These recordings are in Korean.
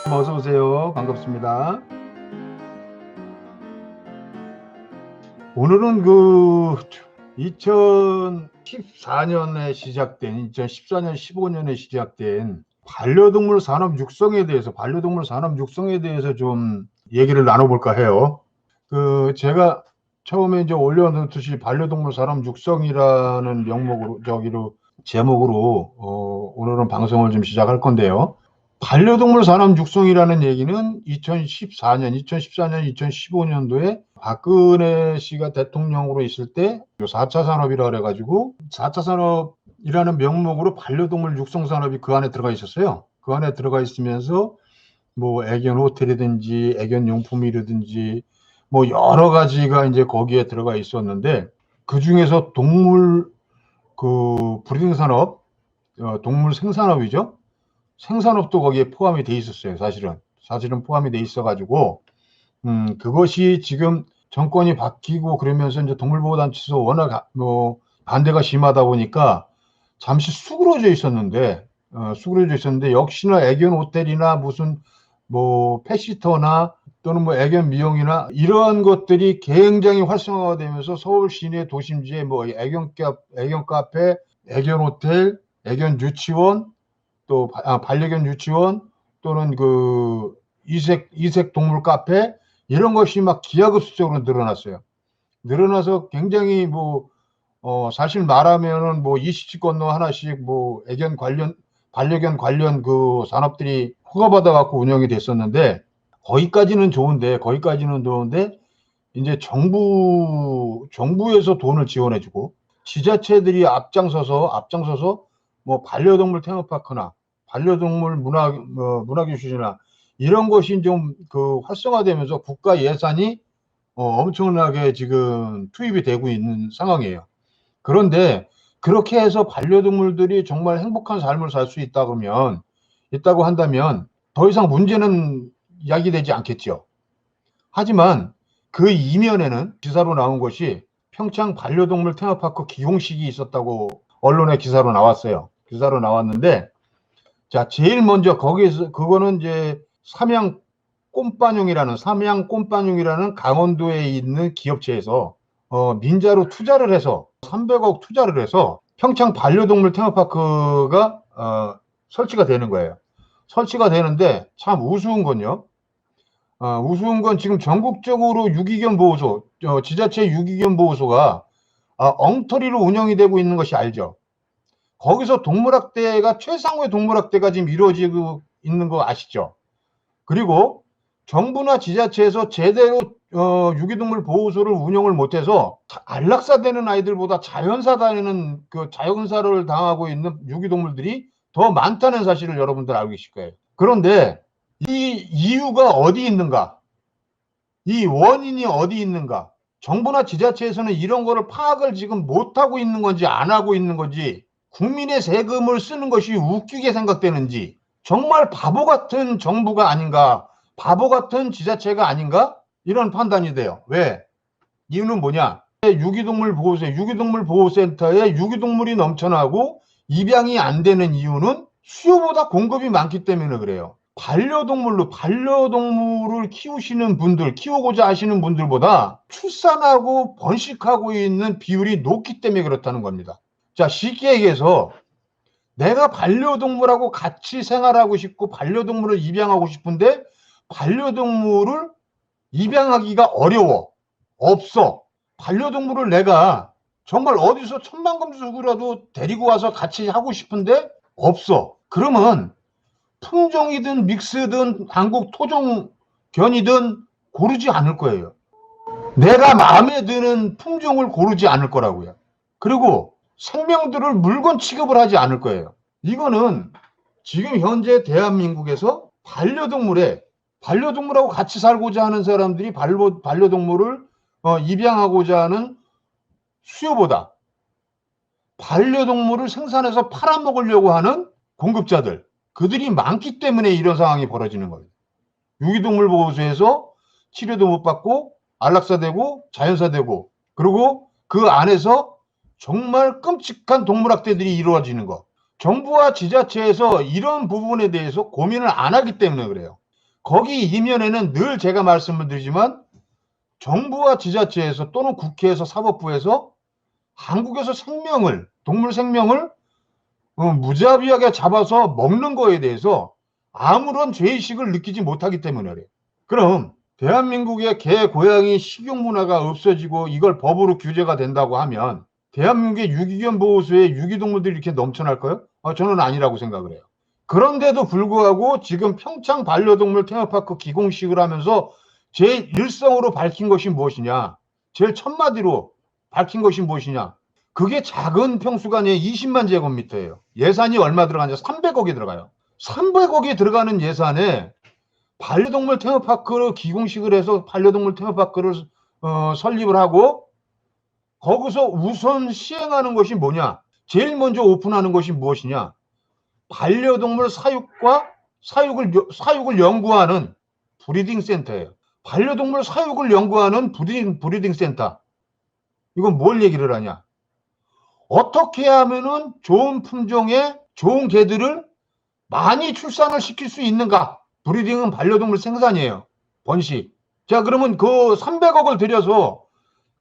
어서 오세요. 반갑습니다. 오늘은 2014년, 15년에 시작된 반려동물 산업 육성에 대해서 좀 얘기를 나눠볼까 해요. 제가 처음에 이제 올려놓듯이 반려동물 산업 육성이라는 제목으로, 오늘은 방송을 좀 시작할 건데요. 반려동물 산업 육성이라는 얘기는 2014년, 2015년도에 박근혜 씨가 대통령으로 있을 때 4차 산업이라 그래가지고 4차 산업이라는 명목으로 반려동물 육성 산업이 그 안에 들어가 있었어요. 그 안에 들어가 있으면서 뭐 애견 호텔이든지 애견 용품이라든지 뭐 여러 가지가 이제 거기에 들어가 있었는데 그 중에서 동물 브리딩 산업, 동물 생산업이죠. 생산업도 거기에 포함이 돼 있었어요. 사실은 포함이 돼 있어가지고 그것이 지금 정권이 바뀌고 그러면서 이제 동물보호단체에서 워낙 반대가 심하다 보니까 잠시 수그러져 있었는데 역시나 애견 호텔이나 무슨 뭐 펫시터나 또는 뭐 애견 미용이나 이러한 것들이 굉장히 활성화가 되면서 서울 시내 도심지에 뭐 애견 카페, 애견 호텔, 애견 유치원 또 반려견 유치원 또는 이색 동물 카페 이런 것이 막 기하급수적으로 늘어났어요. 늘어나서 굉장히 사실 말하면은 뭐 이시치 건너 하나씩 뭐 반려견 관련 그 산업들이 허가받아 갖고 운영이 됐었는데 거기까지는 좋은데 이제 정부에서 돈을 지원해주고 지자체들이 앞장서서 뭐 반려동물 테마파크나 반려동물 문화교실이나 이런 것이 좀 활성화되면서 국가 예산이 엄청나게 지금 투입이 되고 있는 상황이에요. 그런데 그렇게 해서 반려동물들이 정말 행복한 삶을 살 수 있다고 한다면 더 이상 문제는 야기되지 않겠죠. 하지만 그 이면에는 기사로 나온 것이 평창 반려동물 테마파크 기공식이 있었다고 언론에 기사로 나왔어요. 기사로 나왔는데 자, 제일 먼저 거기에서 그거는 이제 삼양꼼빠뇽이라는 강원도에 있는 기업체에서 민자로 투자를 해서 300억 투자를 해서 평창 반려동물 테마파크가 설치가 되는 거예요. 설치가 되는데 참 우스운 건 지금 전국적으로 유기견 보호소, 지자체 유기견 보호소가 엉터리로 운영이 되고 있는 것이 알죠. 거기서 최상의 동물학대가 지금 이루어지고 있는 거 아시죠? 그리고 정부나 지자체에서 제대로 유기동물 보호소를 운영을 못해서 안락사되는 아이들보다 자연사를 당하고 있는 유기동물들이 더 많다는 사실을 여러분들 알고 계실 거예요. 그런데 이 이유가 어디 있는가? 이 원인이 어디 있는가? 정부나 지자체에서는 이런 거를 파악을 지금 못하고 있는 건지 안 하고 있는 건지 국민의 세금을 쓰는 것이 웃기게 생각되는지 정말 바보 같은 정부가 아닌가, 바보 같은 지자체가 아닌가 이런 판단이 돼요. 왜? 이유는 뭐냐? 유기동물 보호센터에 유기동물이 넘쳐나고 입양이 안 되는 이유는 수요보다 공급이 많기 때문에 그래요. 반려동물을 키우고자 하시는 분들보다 출산하고 번식하고 있는 비율이 높기 때문에 그렇다는 겁니다. 자, 쉽게 얘기해서 내가 반려동물하고 같이 생활하고 싶고 반려동물을 입양하고 싶은데 반려동물을 입양하기가 어려워. 없어. 반려동물을 내가 정말 어디서 천만금 주고라도 데리고 와서 같이 하고 싶은데 없어. 그러면 품종이든 믹스든 한국 토종견이든 고르지 않을 거예요. 내가 마음에 드는 품종을 고르지 않을 거라고요. 그리고 생명들을 물건 취급을 하지 않을 거예요. 이거는 지금 현재 대한민국에서 반려동물하고 같이 살고자 하는 사람들이 반려동물을 입양하고자 하는 수요보다 반려동물을 생산해서 팔아먹으려고 하는 공급자들, 그들이 많기 때문에 이런 상황이 벌어지는 거예요. 유기동물 보호소에서 치료도 못 받고 안락사되고 자연사되고 그리고 그 안에서 정말 끔찍한 동물학대들이 이루어지는 것. 정부와 지자체에서 이런 부분에 대해서 고민을 안 하기 때문에 그래요. 거기 이면에는 늘 제가 말씀을 드리지만 정부와 지자체에서 또는 국회에서 사법부에서 한국에서 동물 생명을 무자비하게 잡아서 먹는 거에 대해서 아무런 죄의식을 느끼지 못하기 때문에 그래요. 그럼 대한민국의 개, 고양이 식용 문화가 없어지고 이걸 법으로 규제가 된다고 하면 대한민국의 유기견 보호소에 유기동물들이 이렇게 넘쳐날까요? 저는 아니라고 생각을 해요. 그런데도 불구하고 지금 평창 반려동물 테마파크 기공식을 하면서 제일 일성으로 밝힌 것이 무엇이냐? 제일 첫마디로 밝힌 것이 무엇이냐? 그게 작은 평수가 아니에요. 20만 제곱미터예요. 예산이 얼마 들어가냐? 300억이 들어가요. 300억이 들어가는 예산에 반려동물 테마파크를 기공식을 해서 반려동물 테마파크를 설립을 하고 거기서 우선 시행하는 것이 뭐냐? 제일 먼저 오픈하는 것이 무엇이냐? 반려동물 사육을 연구하는 브리딩 센터예요. 반려동물 사육을 연구하는 브리딩 센터. 이건 뭘 얘기를 하냐? 어떻게 하면은 좋은 품종의 좋은 개들을 많이 출산을 시킬 수 있는가? 브리딩은 반려동물 생산이에요. 번식. 자, 그러면 그 300억을 들여서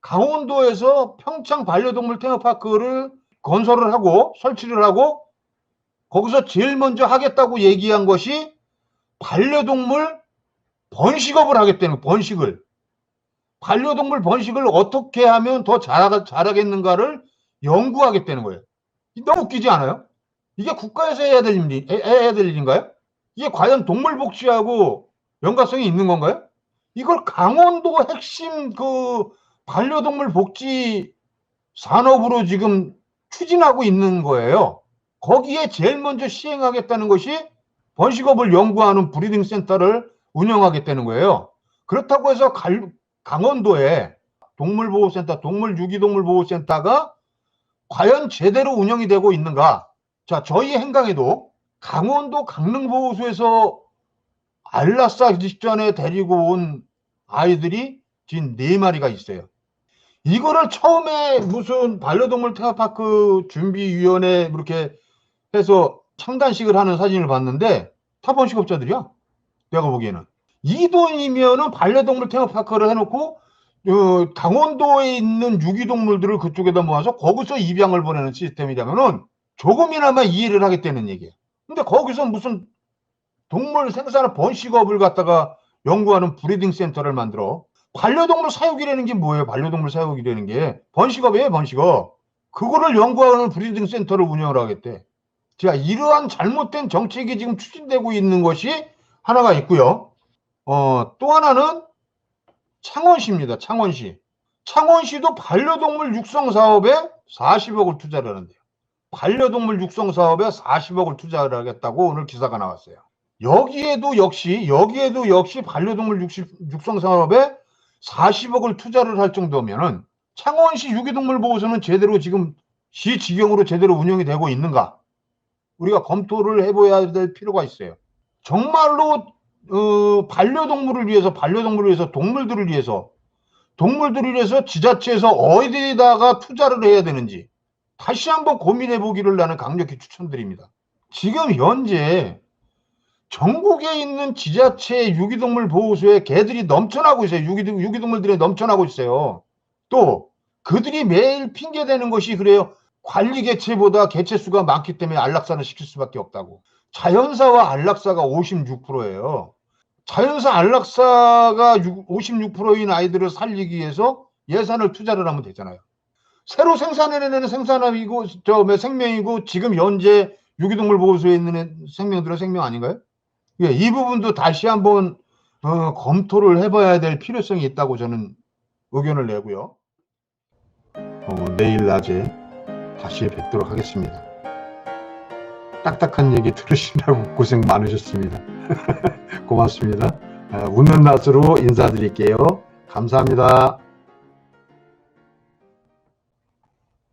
강원도에서 평창 반려동물 테마파크를 건설을 하고 설치를 하고 거기서 제일 먼저 하겠다고 얘기한 것이 반려동물 번식업을 하겠다는 번식을. 반려동물 번식을 어떻게 하면 더 잘하겠는가를 연구하겠다는 거예요. 너무 웃기지 않아요? 이게 국가에서 해야 될 일인가요? 이게 과연 동물 복지하고 연관성이 있는 건가요? 이걸 강원도 핵심 반려동물 복지 산업으로 지금 추진하고 있는 거예요. 거기에 제일 먼저 시행하겠다는 것이 번식업을 연구하는 브리딩 센터를 운영하겠다는 거예요. 그렇다고 해서 강원도에 동물보호센터, 유기동물보호센터가 과연 제대로 운영이 되고 있는가? 자, 저희 행강에도 강원도 강릉보호소에서 안락사 직전에 데리고 온 아이들이 지금 4마리가 있어요. 이거를 처음에 무슨 반려동물 테마파크 준비위원회 이렇게 해서 창단식을 하는 사진을 봤는데 다 번식업자들이야. 내가 보기에는. 이 돈이면은 반려동물 테마파크를 해놓고 강원도에 있는 유기동물들을 그쪽에다 모아서 거기서 입양을 보내는 시스템이라면은 조금이나마 이해를 하겠다는 얘기예요. 근데 거기서 무슨 동물 생산을 번식업을 갖다가 연구하는 브리딩 센터를 만들어. 반려동물 사육이라는 게 뭐예요? 반려동물 사육이라는 게 번식업이에요, 번식업. 그거를 연구하는 브리딩 센터를 운영을 하겠대. 자, 이러한 잘못된 정책이 지금 추진되고 있는 것이 하나가 있고요. 또 하나는 창원시입니다. 창원시. 창원시도 반려동물 육성 사업에 40억을 투자를 하는데요. 반려동물 육성 사업에 40억을 투자를 하겠다고 오늘 기사가 나왔어요. 여기에도 역시 반려동물 육성 사업에 40억을 투자를 할 정도면은 창원시 유기동물 보호소는 제대로 지금 시 지경으로 제대로 운영이 되고 있는가? 우리가 검토를 해봐야 될 필요가 있어요. 정말로 반려동물을 위해서 동물들을 위해서 지자체에서 어디다가 투자를 해야 되는지 다시 한번 고민해 보기를 나는 강력히 추천드립니다. 지금 현재 전국에 있는 지자체 유기동물 보호소에 개들이 넘쳐나고 있어요. 유기동물들이 넘쳐나고 있어요. 또 그들이 매일 핑계대는 것이 그래요. 관리 개체보다 개체 수가 많기 때문에 안락사를 시킬 수밖에 없다고. 자연사와 안락사가 56%예요. 자연사 안락사가 56%인 아이들을 살리기 위해서 예산을 투자를 하면 되잖아요. 새로 생산해내는 생산업이고 생명이고 지금 현재 유기동물 보호소에 있는 생명들은 생명 아닌가요? 예, 이 부분도 다시 한번 검토를 해봐야 될 필요성이 있다고 저는 의견을 내고요. 내일 낮에 다시 뵙도록 하겠습니다. 딱딱한 얘기 들으시느라고 고생 많으셨습니다. 고맙습니다. 웃는 낯으로 인사드릴게요. 감사합니다.